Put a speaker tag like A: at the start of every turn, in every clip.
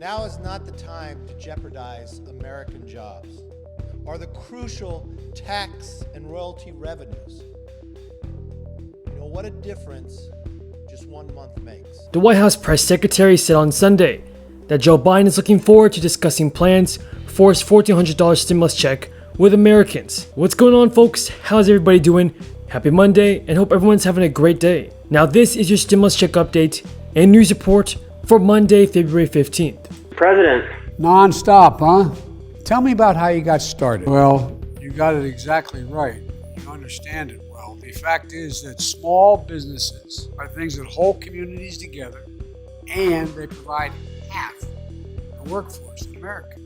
A: Now is not the time to jeopardize American jobs or the crucial tax and royalty revenues. You know what a difference just 1 month makes.
B: The White House press secretary said on Sunday that Joe Biden is looking forward to discussing plans for his $1,400 stimulus check with Americans. What's going on, folks? How's everybody doing? Happy Monday, and hope everyone's having a great day. Now this is your stimulus check update and news report for Monday, February 15th.
C: President.
D: Non-stop, huh? Tell me about how you got started. Well, you got it exactly right. You understand it well. The fact is that small businesses are things that hold communities together, and they provide half the workforce in America.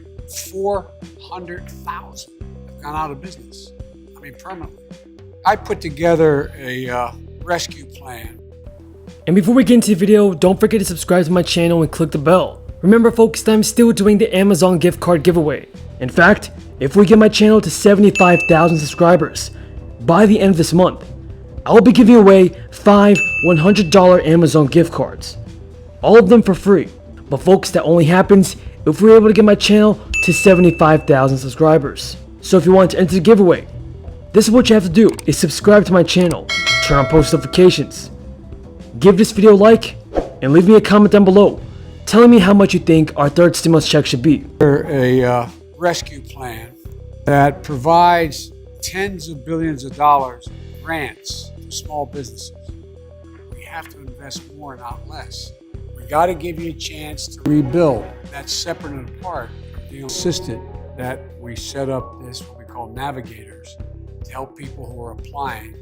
D: 400,000 have gone out of business. I mean, permanently. I put together a rescue plan.
B: And before we get into the video, don't forget to subscribe to my channel and click the bell. Remember, folks, that I'm still doing the Amazon gift card giveaway. In fact, if we get my channel to 75,000 subscribers by the end of this month, I will be giving away 5 $100 Amazon gift cards. All of them for free. But folks, that only happens if we're able to get my channel to 75,000 subscribers. So if you want to enter the giveaway, this is what you have to do, is subscribe to my channel, turn on post notifications, give this video a like, and leave me a comment down below telling me how much you think our third stimulus check should be.
D: A rescue plan that provides tens of billions of dollars in grants to small businesses. We have to invest more, not less. We got to give you a chance to rebuild. That's separate and apart from the assistant that we set up this, what we call navigators, to help people who are applying,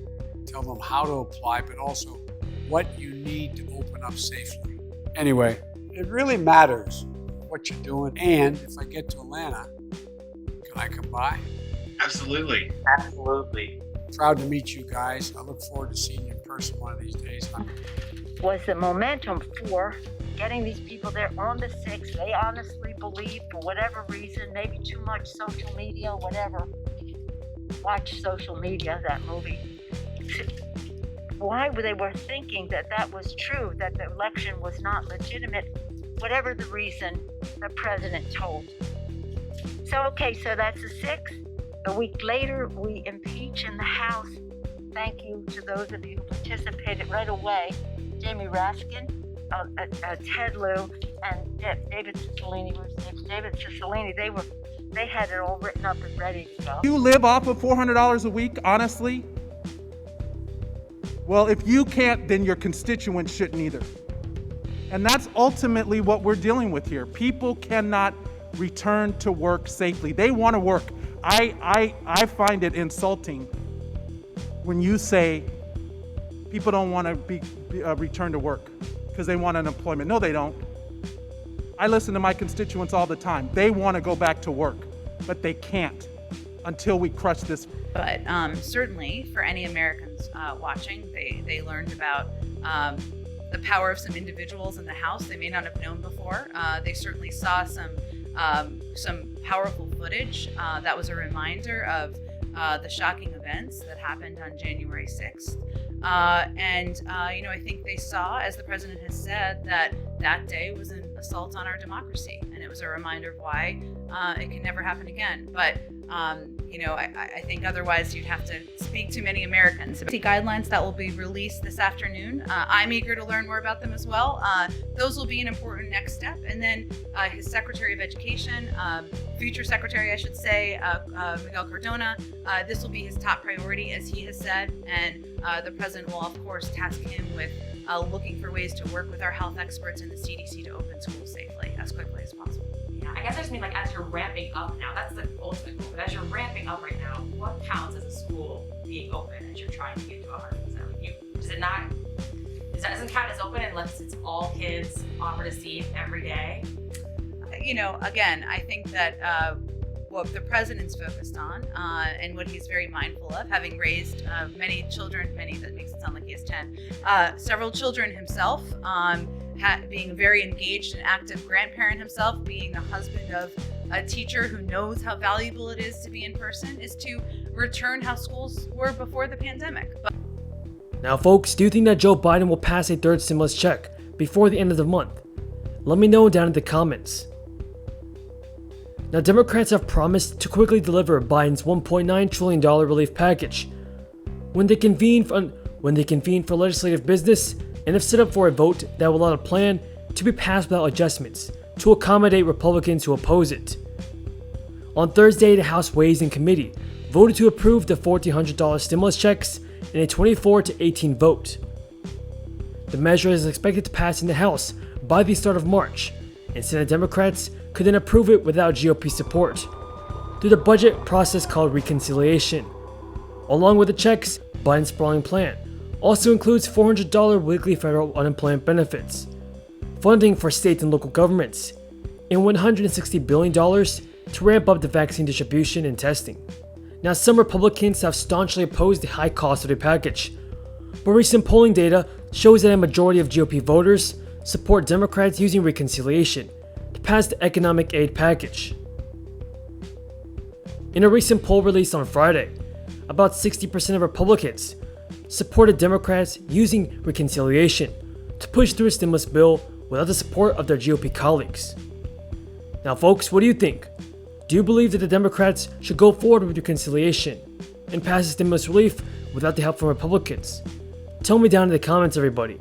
D: tell them how to apply, but also what you need to open up safely. Anyway, it really matters what you're doing. And if I get to Atlanta, can I come by?
C: Absolutely. Absolutely.
D: Proud to meet you guys. I look forward to seeing you in person one of these days.
E: Was the momentum for getting these people there on the 6th. They honestly believe, for whatever reason, maybe too much social media, whatever. Watch Social Media, that movie. Why they were thinking that that was true, that the election was not legitimate, whatever the reason the president told. So, okay, so that's the 6th. A week later, we impeach in the House. Thank you to those of you who participated right away. Jamie Raskin, Ted Lieu, and David Cicilline. David Cicilline, they had it all written up and ready to go.
F: You live off of $400 a week, honestly? Well, if you can't, then your constituents shouldn't either. And that's ultimately what we're dealing with here. People cannot return to work safely. They want to work. I find it insulting when you say people don't want to return to work because they want unemployment. No, they don't. I listen to my constituents all the time. They want to go back to work, but they can't until we crush this.
G: But certainly for any Americans watching, they learned about the power of some individuals in the House they may not have known before. They certainly saw some powerful footage that was a reminder of the shocking events that happened on January 6th. I think they saw, as the president has said, that day was an assault on our democracy. And it was a reminder of why it can never happen again. But, I think otherwise you'd have to speak to many Americans. The guidelines that will be released this afternoon, I'm eager to learn more about them as well. Those will be an important next step. And then his Secretary of Education, future Secretary, I should say, Miguel Cardona, this will be his top priority, as he has said. And the president will, of course, task him with looking for ways to work with our health experts and the CDC to open schools safely as quickly as possible.
H: Yeah, I guess I just mean, like, as you're ramping up now, that's the ultimate goal, but as you're ramping up right now, what counts as a school being open as you're trying to get to 100%? Doesn't count as open unless it's all kids offered a seat every day?
G: Again, I think that what the president's focused on and what he's very mindful of, having raised many children, that makes it sound like he has 10, several children himself, being a very engaged and active grandparent himself, being the husband of a teacher who knows how valuable it is to be in person, is to return how schools were before the pandemic.
B: Now folks, do you think that Joe Biden will pass a third stimulus check before the end of the month? Let me know down in the comments. Now, Democrats have promised to quickly deliver Biden's $1.9 trillion relief package when they convene for legislative business and have set up for a vote that will allow a plan to be passed without adjustments to accommodate Republicans who oppose it. On Thursday, the House Ways and Committee voted to approve the $1,400 stimulus checks in a 24-18 vote. The measure is expected to pass in the House by the start of March, and Senate Democrats could then approve it without GOP support through the budget process called reconciliation. Along with the checks, Biden's sprawling plan also includes $400 weekly federal unemployment benefits, funding for states and local governments, and $160 billion to ramp up the vaccine distribution and testing. Now, some Republicans have staunchly opposed the high cost of the package, but recent polling data shows that a majority of GOP voters support Democrats using reconciliation to pass the economic aid package. In a recent poll released on Friday, about 60% of Republicans supported Democrats using reconciliation to push through a stimulus bill without the support of their GOP colleagues. Now, folks, what do you think? Do you believe that the Democrats should go forward with reconciliation and pass the stimulus relief without the help from Republicans? Tell me down in the comments, everybody.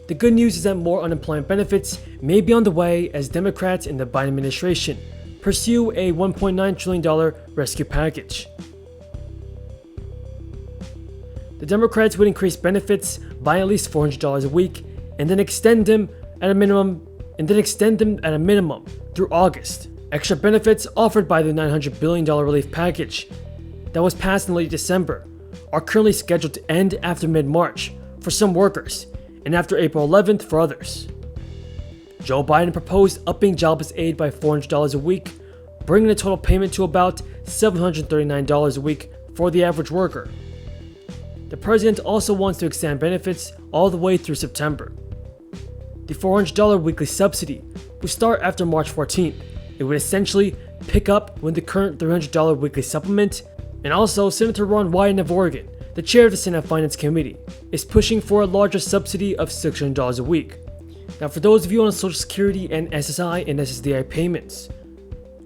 B: The good news is that more unemployment benefits may be on the way as Democrats in the Biden administration pursue a $1.9 trillion rescue package. The Democrats would increase benefits by at least $400 a week and then extend them at a minimum through August. Extra benefits offered by the $900 billion relief package that was passed in late December are currently scheduled to end after mid-March for some workers and after April 11th for others. Joe Biden proposed upping jobless aid by $400 a week, bringing the total payment to about $739 a week for the average worker. The president also wants to extend benefits all the way through September. The $400 weekly subsidy would start after March 14th. It would essentially pick up when the current $300 weekly supplement, and also Senator Ron Wyden of Oregon, the chair of the Senate Finance Committee, is pushing for a larger subsidy of $600 a week. Now, for those of you on Social Security and SSI and SSDI payments,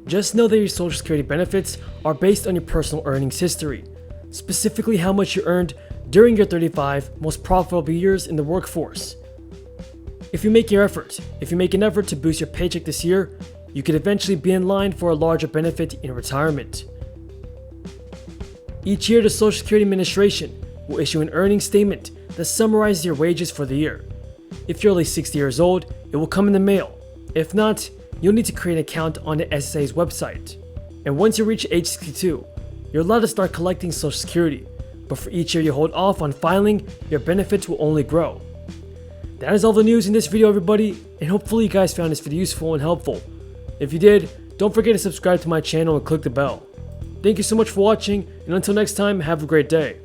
B: just know that your Social Security benefits are based on your personal earnings history, specifically how much you earned during your 35 most profitable years in the workforce. If you make an effort to boost your paycheck this year, you could eventually be in line for a larger benefit in retirement. Each year, the Social Security Administration will issue an earnings statement that summarizes your wages for the year. If you're at least 60 years old, it will come in the mail. If not, you'll need to create an account on the SSA's website. And once you reach age 62, you're allowed to start collecting Social Security, but for each year you hold off on filing, your benefits will only grow. That is all the news in this video, everybody, and hopefully you guys found this video useful and helpful. If you did, don't forget to subscribe to my channel and click the bell. Thank you so much for watching, and until next time, have a great day.